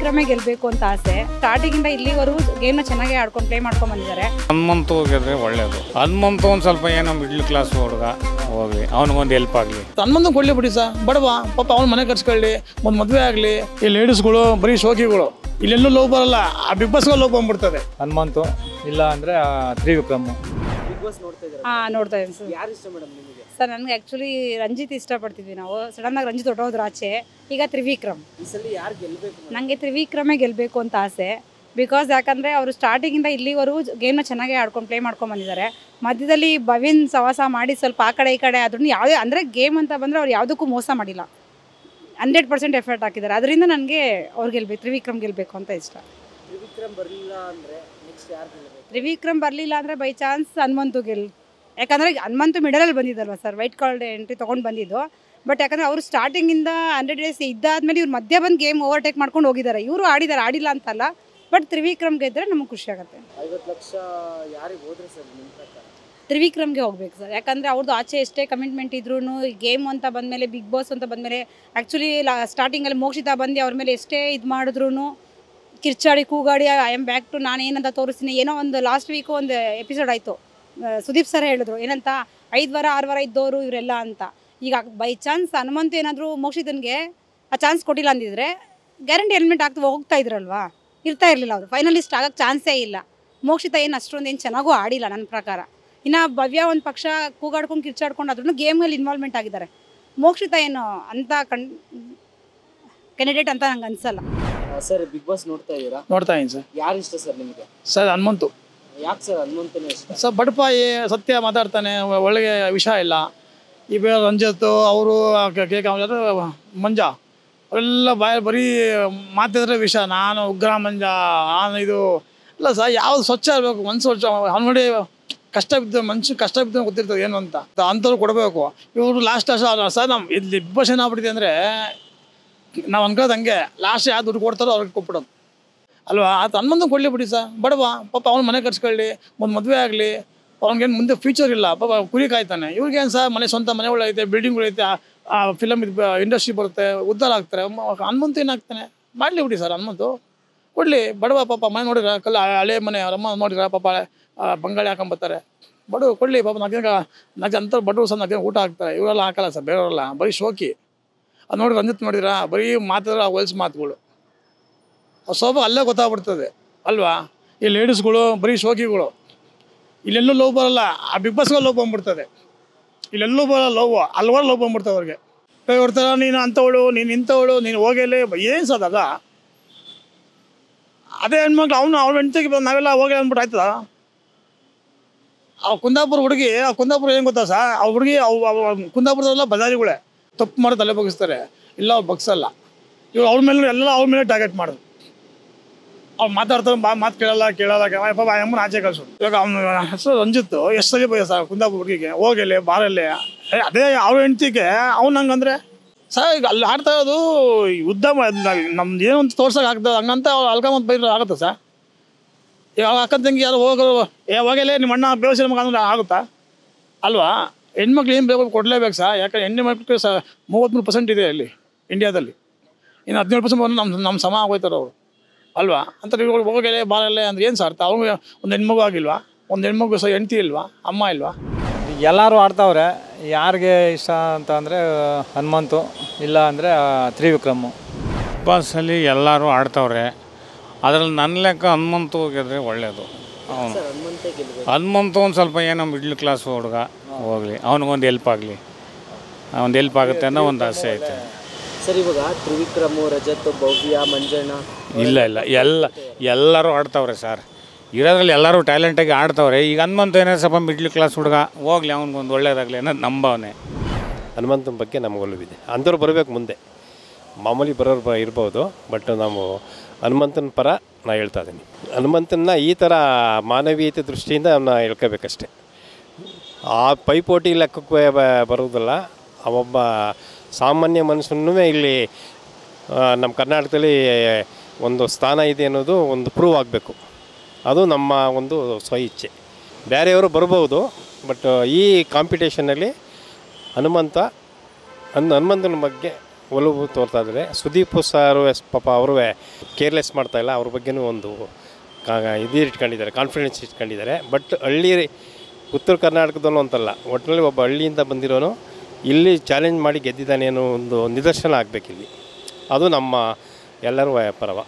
ತ್ರಿವಿಕ್ರಮೇ ಗೆಲ್ಲಬೇಕು ಅಂತ ಆಸೆ. ಸ್ಟಾರ್ಟಿಂಗಿಂದ ಇಲ್ಲಿವರೆಗೂ ಗೇಮ್ನ ಚೆನ್ನಾಗಿ ಆಡ್ಕೊಂಡು ಪ್ಲೇ ಮಾಡ್ಕೊಂಡು ಬಂದಿದ್ದಾರೆ. ಹನುಮಂತು ಗೆದ್ರೆ ಒಳ್ಳೇದು. ಹನುಮಂತು ಒಂದು ಸ್ವಲ್ಪ ಏನೋ ಮಿಡ್ಲ್ ಕ್ಲಾಸ್ ಹುಡುಗ, ಹೋಗ್ಲಿ ಅವನಿಗೊಂದು ಹೆಲ್ಪ್ ಆಗಲಿ. ಹನುಮಂತು ಕೊಡ್ಲಿ ಬಿಡಿ ಸರ್, ಬಡವ ಪಾಪ ಅವ್ನ ಮನೆ ಕಟ್ಸ್ಕೊಳ್ಳಿ, ಒಂದು ಮದುವೆ ಆಗಲಿ. ಈ ಲೇಡೀಸ್ಗಳು ಬರೀ ಶೋಕಿಗಳು, ಇಲ್ಲೆಲ್ಲೂ ಲವ್ ಬರಲ್ಲ, ಆ ಬಿಗ್ ಬಾಸ್ಗೆ ಲವ್ ಬಂದ್ಬಿಡ್ತದೆ. ಹನುಮಂತು ಇಲ್ಲ ಅಂದರೆ ತ್ರಿವಿಕ್ರಮ್. ನೋಡ್ತಾ ಇದ್ದೀನಿ ಸರ್. ಯಾರು ಇಷ್ಟ ಮೇಡಮ್ ನಿಮಗೆ? ಸರ್ ನನಗೆ ಆ್ಯಕ್ಚುಲಿ ರಂಜಿತ್ ಇಷ್ಟಪಡ್ತಿದ್ವಿ ನಾವು. ಸಡನ್ನಾಗಿ ರಂಜಿತ್ ಹೊಟ್ಟೋದ್ರ ಆಚೆ, ಈಗ ತ್ರಿವಿಕ್ರಮ್. ಈ ಸಲ ಯಾರು ಗೆಲ್ಲಬೇಕು? ನನಗೆ ತ್ರಿವಿಕ್ರಮೇ ಗೆಲ್ಲಬೇಕು ಅಂತ ಆಸೆ. ಬಿಕಾಸ್ ಯಾಕಂದರೆ ಅವರು ಸ್ಟಾರ್ಟಿಂಗಿಂದ ಇಲ್ಲಿವರೆಗೂ ಗೇಮ್ನ ಚೆನ್ನಾಗಿ ಆಡ್ಕೊಂಡು ಪ್ಲೇ ಮಾಡ್ಕೊಂಡು ಬಂದಿದ್ದಾರೆ. ಮಧ್ಯದಲ್ಲಿ ಭವಿನ್ ಸವಾಸ ಮಾಡಿ ಸ್ವಲ್ಪ ಆ ಕಡೆ ಈ ಕಡೆ ಆದ್ರೂ ಯಾವುದೇ ಅಂದರೆ ಗೇಮ್ ಅಂತ ಬಂದರೆ ಅವ್ರು ಯಾವುದಕ್ಕೂ ಮೋಸ ಮಾಡಿಲ್ಲ. 100% ಎಫರ್ಟ್ ಹಾಕಿದ್ದಾರೆ. ಅದರಿಂದ ನನಗೆ ಅವ್ರು ಗೆಲ್ಲಬೇಕು, ತ್ರಿವಿಕ್ರಮ್ ಗೆಲ್ಲಬೇಕು ಅಂತ ಇಷ್ಟ. ತ್ರಿವಿಕ್ರಮ್ ಬರಲಿಲ್ಲ ಅಂದರೆ ನೆಕ್ಸ್ಟ್ ಯಾರು ಗೆಲ್ಲಬೇಕು? ತ್ರಿವಿಕ್ರಮ್ ಬರಲಿಲ್ಲ ಅಂದರೆ ಬೈ ಚಾನ್ಸ್ ಹನುಮಂತು ಯಾಕಂದರೆ ಹನುಮಂತು ಮಿಡಲಲ್ಲಿ ಬಂದಿದ್ದಲ್ವ ಸರ್, ವೈಟ್ ಕಾರ್ಡ್ ಎಂಟ್ರಿ ತೊಗೊಂಡು ಬಂದಿದ್ದು. ಬಟ್ ಯಾಕಂದರೆ ಅವರು ಸ್ಟಾರ್ಟಿಂಗಿಂದ 100 ಡೇಸ್ ಇದ್ದಾದ್ಮೇಲೆ ಇವ್ರು ಮಧ್ಯ ಬಂದು ಗೇಮ್ ಓವರ್ಟೇಕ್ ಮಾಡ್ಕೊಂಡು ಹೋಗಿದ್ದಾರೆ. ಇವರು ಆಡಿಲ್ಲ ಅಂತಲ್ಲ, ಬಟ್ ತ್ರಿವಿಕ್ರಮ್ ಗೆದ್ದರೆ ನಮಗೆ ಖುಷಿ ಆಗುತ್ತೆ. 50 ಲಕ್ಷ ಯಾರಿಗೆ ಹೋದ್ರೆ ಸರ್ ನಿಮ್ಮ ಪ್ರಕಾರ? ತ್ರಿವಿಕ್ರಮ್ಗೆ ಹೋಗ್ಬೇಕು ಸರ್. ಯಾಕಂದರೆ ಅವ್ರದ್ದು ಆಚೆ ಎಷ್ಟೇ ಕಮಿಟ್ಮೆಂಟ್ ಇದ್ರೂ ಗೇಮ್ ಅಂತ ಬಂದಮೇಲೆ, ಬಿಗ್ ಬಾಸ್ ಅಂತ ಬಂದಮೇಲೆ, ಆ್ಯಕ್ಚುಲಿ ಸ್ಟಾರ್ಟಿಂಗಲ್ಲಿ ಮೋಕ್ಷಿತಾ ಬಂದು ಅವ್ರ ಮೇಲೆ ಎಷ್ಟೇ ಇದು ಮಾಡಿದ್ರು ಕಿರ್ಚಾಡಿ ಕೂಗಾಡಿ ಐ ಆಮ್ ಬ್ಯಾಕ್ ಟು ನಾನು ಏನಂತ ತೋರಿಸ್ತೀನಿ. ಏನೋ ಒಂದು ಲಾಸ್ಟ್ ವೀಕು ಒಂದು ಎಪಿಸೋಡ್ ಆಯಿತು, ಸುದೀಪ್ ಸರ್ ಹೇಳಿದ್ರು ಏನಂತ 5 ವಾರ 6 ವಾರ ಇದ್ದವರು ಇವರೆಲ್ಲ ಅಂತ. ಈಗ ಬೈ ಚಾನ್ಸ್ ಹನುಮಂತು ಏನಾದರೂ ಮೋಕ್ಷಿತನಿಗೆ ಆ ಚಾನ್ಸ್ ಕೊಟ್ಟಿಲ್ಲ ಅಂದಿದ್ರೆ ಗ್ಯಾರಂಟಿ ಹೆಲ್ಮೆಟ್ ಹೋಗ್ತಾ ಇದ್ರಲ್ವಾ, ಇರ್ತಾ ಇರಲಿಲ್ಲ. ಅವರು ಫೈನಲಿಸ್ಟ್ ಆಗೋಕ್ಕೆ ಚಾನ್ಸೇ ಇಲ್ಲ. ಮೋಕ್ಷಿತ ಏನು ಅಷ್ಟೊಂದು ಏನು ಚೆನ್ನಾಗೂ ಆಡಿಲ್ಲ ನನ್ನ ಪ್ರಕಾರ. ಇನ್ನು ಭವ್ಯ ಒಂದು ಪಕ್ಷ ಕೂಗಾಡ್ಕೊಂಡು ಕಿರ್ಚಾಡ್ಕೊಂಡು ಆದ್ರೂ ಗೇಮಲ್ಲಿ ಇನ್ವಾಲ್ವ್ಮೆಂಟ್ ಆಗಿದ್ದಾರೆ. ಮೋಕ್ಷಿತ ಏನು ಅಂತ ಕ್ಯಾಂಡಿಡೇಟ್ ಅಂತ ನಂಗೆ ಅನ್ಸಲ್ಲ. ಸರ್ ಬಿಗ್ ಬಾಸ್ ನೋಡ್ತಾ ಇದ್ದೀರಾ? ನೋಡ್ತಾ ಇದ್ದೀನಿ ಸರ್. ಯಾರು ಇಷ್ಟ ಸರ್ ನಿಮಗೆ? ಸರ್ ಹನುಮಂತು. ಯಾಕೆ ಸರ್ ಹನುಮಂತನೇ ಇಷ್ಟ? ಸರ್ ಬಡಪಾಯಿ, ಸತ್ಯ ಮಾತಾಡ್ತಾನೆ, ಒಳಗೆ ವಿಷಯ ಇಲ್ಲ. ಈ ಬೇರೆ ರಂಜಿತ್ ಅವರು ಮಂಜ ಅವರೆಲ್ಲ ಬರೀ ಮಾತಿದ್ರೆ ವಿಷ. ನಾನು ಉಗ್ರ ಮಂಜ, ನಾನು ಇದು ಇಲ್ಲ ಸರ್. ಯಾವ್ದು ಸ್ವಚ್ಛ ಇರಬೇಕು, ಮನಸ್ಸು ಸ್ವಚ್ಛ. ಅವ್ನು ನೋಡಿ ಕಷ್ಟ ಬಿದ್ದು ಮನುಷ್ಯ ಕಷ್ಟ ಬಿದ್ದು ಗೊತ್ತಿರ್ತದೆ ಏನು ಅಂತ, ಅಂಥವ್ರು ಕೊಡಬೇಕು. ಇವರು ಲಾಸ್ಟ್ ಸರ್ ನಮ್ಮ ಇಲ್ಲಿ ಬಿಗ್ ಬಾಸ್ ಏನಾಗ್ಬಿಟ್ಟಿದೆ ಅಂದರೆ, ನಾವು ಅನ್ಕೊಳ್ಳೋದು ಹಂಗೆ, ಲಾಸ್ಟ್ ಯಾರು ದುಡ್ಡು ಕೊಡ್ತಾರೋ ಅವ್ರಿಗೆ ಕೊಟ್ಬಿಡೋದು ಅಲ್ವಾ. ಅದು ಹನುಮಂತು ಕೊಡಲಿ ಬಿಡಿ ಸರ್, ಬಡವ ಪಾಪ ಅವ್ನ ಮನೆ ಕಟ್ಸ್ಕೊಳ್ಳಿ, ಒಂದು ಮದುವೆ ಆಗಲಿ. ಅವ್ನಿಗೇನು ಮುಂದೆ ಫ್ಯೂಚರ್ ಇಲ್ಲ, ಪಾಪ ಕುರಿ ಕಾಯ್ತಾನೆ. ಇವ್ರಿಗೇನು ಸರ್, ಮನೆ ಸ್ವಂತ ಮನೆಗಳೈತೆ, ಬಿಲ್ಡಿಂಗ್ಗಳೈತೆ, ಆ ಫಿಲಮ್ ಇಂಡಸ್ಟ್ರಿ ಬರುತ್ತೆ, ಉದ್ಧಾರ ಆಗ್ತಾರೆ. ಹನುಮಂತು ಏನಾಗ್ತಾನೆ, ಮಾಡಲಿ ಬಿಡಿ ಸರ್. ಹನುಮಂತು ಕೊಡಲಿ, ಬಡವ ಪಾಪ ಮನೆ ನೋಡಿರ ಹಳೆ ಮನೆ, ಅವ್ರಮ್ಮ ನೋಡಿರ ಪಾಪ ಬಂಗಾಳಿ ಹಾಕೊಂಬರ್ತಾರೆ. ಬಡವ ಕೊಡಲಿ ಪಾಪ. ನಾಲ್ಕು ಅಂಥ ಬಡವರು ಸಹ 4 ಊಟ ಹಾಕ್ತಾರೆ. ಇವರೆಲ್ಲ ಹಾಕಲ್ಲ ಸರ್, ಬೇರೆಯವರೆಲ್ಲ ಬರೀ ಶೋಕಿ. ಅದು ನೋಡಿ ರಂಜಿತ್ ನೋಡಿದ್ರ ಬರೀ ಮಾತಾಡ್ರೆ ಹೊಲ್ಸ್ ಮಾತುಗಳು, ಸ್ವಲ್ಪ ಅಲ್ಲೇ ಗೊತ್ತಾಗ್ಬಿಡ್ತದೆ ಅಲ್ವಾ. ಈ ಲೇಡೀಸ್ಗಳು ಬರೀ ಶೋಕಿಗಳು, ಇಲ್ಲೆಲ್ಲೂ ಲವ್ ಬರಲ್ಲ, ಆ ಬಿಗ್ ಬಾಸ್ಗೆ ಲವ್ ಬಂದ್ಬಿಡ್ತದೆ. ಇಲ್ಲೆಲ್ಲೂ ಬರಲ್ಲ ಲವ್, ಅಲ್ವಾರು ಲವ್ ಬಂದ್ಬಿಡ್ತದೆ ಅವ್ರಿಗೆ. ಹೊಡ್ತಾರ ನೀನು ಅಂಥವಳು, ನೀನು ಇಂಥವಳು, ನೀನು ಹೋಗಲೇ ಏನು ಸದಾಗ. ಅದೇ ಹೆಣ್ಮಕ್ಳು ಅವ್ರ ಹೆಂಡತಿಗೆ ನಾವೆಲ್ಲ ಹೋಗಿ ಅಂದ್ಬಿಟ್ಟು ಆಯ್ತದ. ಆ ಕುಂದಾಪುರ ಹುಡುಗಿ, ಆ ಕುಂದಾಪುರ ಏನು ಗೊತ್ತಾ ಸರ್, ಆ ಹುಡುಗಿ ಕುಂದಾಪುರದಲ್ಲ ಬಜಾರಿಗಳೇ ತಪ್ಪು ಮಾಡಿ ತಲೆ ಬಗ್ಗಿಸ್ತಾರೆ. ಇಲ್ಲ ಅವ್ರು ಬಗ್ಸಲ್ಲ. ಇವ್ರು ಅವ್ರ ಮೇಲೆ ಎಲ್ಲ ಅವ್ರ ಮೇಲೆ ಟಾರ್ಗೆಟ್ ಮಾಡೋದು. ಅವ್ರು ಮಾತಾಡ್ತಾರೆ, ಮಾತು ಕೇಳಲ್ಲ ಪಾಪ ಅಮ್ಮನ ಆಚೆ ಕಳ್ಸೋದು. ಇವಾಗ ಅವ್ನ ಹೆಸರು ರಂಜಿತ್ತು, ಎಷ್ಟು ಸರಿ ಬಯ್ಯ ಸರ್ ಕುಂದಾಪುರ ಹುಡುಗಿಗೆ, ಹೋಗಲಿ ಬಾರಲ್ಲೇ. ಅದೇ ಅವ್ರ ಹೆಂಡ್ತಿಗೆ ಅವ್ನು ಹಂಗಂದ್ರೆ ಸರ್, ಈಗ ಅಲ್ಲಿ ಆಡ್ತಾ ಇರೋದು ಯುದ್ಧ. ನಮ್ದು ಏನು ಅಂತ ತೋರ್ಸೋಕೆ ಆಗ್ತದೆ, ಹಂಗಂತ ಅವ್ರು ಅಲ್ಕೊಂಬಂದು ಬೈದ್ರೆ ಆಗುತ್ತೆ ಸರ್. ಇವಾಗ ಅಕ್ಕ ತಂಗಿ ಯಾರು ಹೋಗಲೇ ನಿಮ್ಮ ಅಣ್ಣ ಬೇವಸಿನ ಮಗ ಅಂದ್ರೆ ಆಗುತ್ತಾ ಅಲ್ವಾ. ಹೆಣ್ಮಕ್ಳು ಏನು ಬೇಕು ಕೊಡಲೇಬೇಕು ಸರ್. ಯಾಕಂದ್ರೆ ಹೆಣ್ಣು ಮಕ್ಕಳು 33% ಇದೆ ಇಲ್ಲಿ ಇಂಡಿಯಾದಲ್ಲಿ. ಇನ್ನು 17% ನಮ್ಮ ಸಮ ಆಗೋಯ್ತಾರೆ ಅವರು ಅಲ್ವಾ. ಅಂತ ಹೋಗಲೇ ಬಾರಲ್ಲೇ ಅಂದ್ರೆ ಏನು ಸರ್ ಅರ್ಥ? ಅವ್ರಿಗೆ ಒಂದು ಹೆಣ್ಮಗು ಆಗಿಲ್ವಾ? ಒಂದು ಹೆಣ್ಮಗು ಸಹ ಹೆಂಡತಿ ಇಲ್ವಾ? ಅಮ್ಮ ಇಲ್ವಾ? ಎಲ್ಲರೂ ಆಡ್ತಾವ್ರೆ. ಯಾರಿಗೆ ಇಷ್ಟ ಅಂತ ಅಂದರೆ ಹನುಮಂತು, ಇಲ್ಲ ಅಂದರೆ ತ್ರಿವಿಕ್ರಮ್ಮು. ಬಿಗ್ ಬಾಸಲ್ಲಿ ಎಲ್ಲರೂ ಆಡ್ತವ್ರೆ. ಅದರಲ್ಲಿ ನನ್ನ ಲೆಕ್ಕ ಹನುಮಂತು ಗೆದ್ರೆ ಒಳ್ಳೇದು. ಅವನು ಹನುಮಂತು ಒಂದು ಸ್ವಲ್ಪ ಏನೋ ಮಿಡ್ಲ್ ಕ್ಲಾಸ್ ಹುಡುಗ, ಹೋಗ್ಲಿ ಅವನಿಗೊಂದು ಹೆಲ್ಪ್ ಆಗಲಿ, ಒಂದು ಹೆಲ್ಪ್ ಆಗುತ್ತೆ ಅನ್ನೋ ಒಂದು ಆಸೆ ಐತೆ ಸರ್. ಇವಾಗ ತ್ರಿವಿಕ್ರಮ್, ರಜತ್, ಭವ್ಯ, ಮಂಜಣ್ಣ ಇಲ್ಲ ಎಲ್ಲರೂ ಆಡ್ತವ್ರೆ ಸರ್. ಇರೋದ್ರಲ್ಲಿ ಎಲ್ಲರೂ ಟ್ಯಾಲೆಂಟಾಗಿ ಆಡ್ತವ್ರೆ. ಈಗ ಹನುಮಂತು ಏನೋ ಸ್ವಲ್ಪ ಮಿಡ್ಲ್ ಕ್ಲಾಸ್ ಹುಡುಗ, ಹೋಗ್ಲಿ ಅವ್ನಿಗೊಂದು ಒಳ್ಳೇದಾಗಲಿ ಅನ್ನೋದು ನಂಬವನೇ. ಹನುಮಂತನ ಬಗ್ಗೆ ನಮ್ಗೆ ಒಲವಿದೆ. ಅಂಥವ್ರು ಬರಬೇಕು ಮುಂದೆ. ಮಾಮೂಲಿ ಬರೋರು ಇರ್ಬೋದು, ಬಟ್ ನಾವು ಹನುಮಂತನ ಪರ ನಾನು ಹೇಳ್ತಾ ಇದ್ದೀನಿ. ಹನುಮಂತನ ಈ ಥರ ಮಾನವೀಯತೆ ದೃಷ್ಟಿಯಿಂದ ಅವನ್ನ ಹೇಳ್ಕೋಬೇಕಷ್ಟೆ. ಆ ಪೈಪೋಟಿ ಲೆಕ್ಕಕ್ಕೆ ಬರೋದಿಲ್ಲ. ಅವೊಬ್ಬ ಸಾಮಾನ್ಯ ಮನುಷ್ಯನೂ ಇಲ್ಲಿ ನಮ್ಮ ಕರ್ನಾಟಕದಲ್ಲಿ ಒಂದು ಸ್ಥಾನ ಇದೆ ಅನ್ನೋದು ಒಂದು ಪ್ರೂವ್ ಆಗಬೇಕು. ಅದು ನಮ್ಮ ಒಂದು ಸ್ವಇಚ್ಛೆ. ಬೇರೆಯವರು ಬರ್ಬೋದು, ಬಟ್ ಈ ಕಾಂಪಿಟೇಷನಲ್ಲಿ ಹನುಮಂತನ ಬಗ್ಗೆ ಒಲವು ತೋರ್ತಾ ಇದ್ದಾರೆ. ಸುದೀಪ್ ಸಾರು ಪಾಪ ಅವರು ಕೇರ್ಲೆಸ್ ಮಾಡ್ತಾಯಿಲ್ಲ, ಅವ್ರ ಬಗ್ಗೆನೂ ಒಂದು ಇದು ಇಟ್ಕೊಂಡಿದ್ದಾರೆ, ಕಾನ್ಫಿಡೆನ್ಸ್ ಇಟ್ಕೊಂಡಿದ್ದಾರೆ. ಬಟ್ ಹಳ್ಳಿ ಉತ್ತರ ಕರ್ನಾಟಕದಲ್ಲೂ ಅಂತಲ್ಲ, ಒಟ್ಟಿನಲ್ಲಿ ಒಬ್ಬ ಹಳ್ಳಿಯಿಂದ ಬಂದಿರೋನು ಇಲ್ಲಿ ಚಾಲೆಂಜ್ ಮಾಡಿ ಗೆದ್ದಿದ್ದಾನೆ ಅನ್ನೋ ಒಂದು ನಿದರ್ಶನ ಆಗಬೇಕಿಲ್ಲಿ. ಅದು ನಮ್ಮ ಎಲ್ಲರೂ ಪರವ.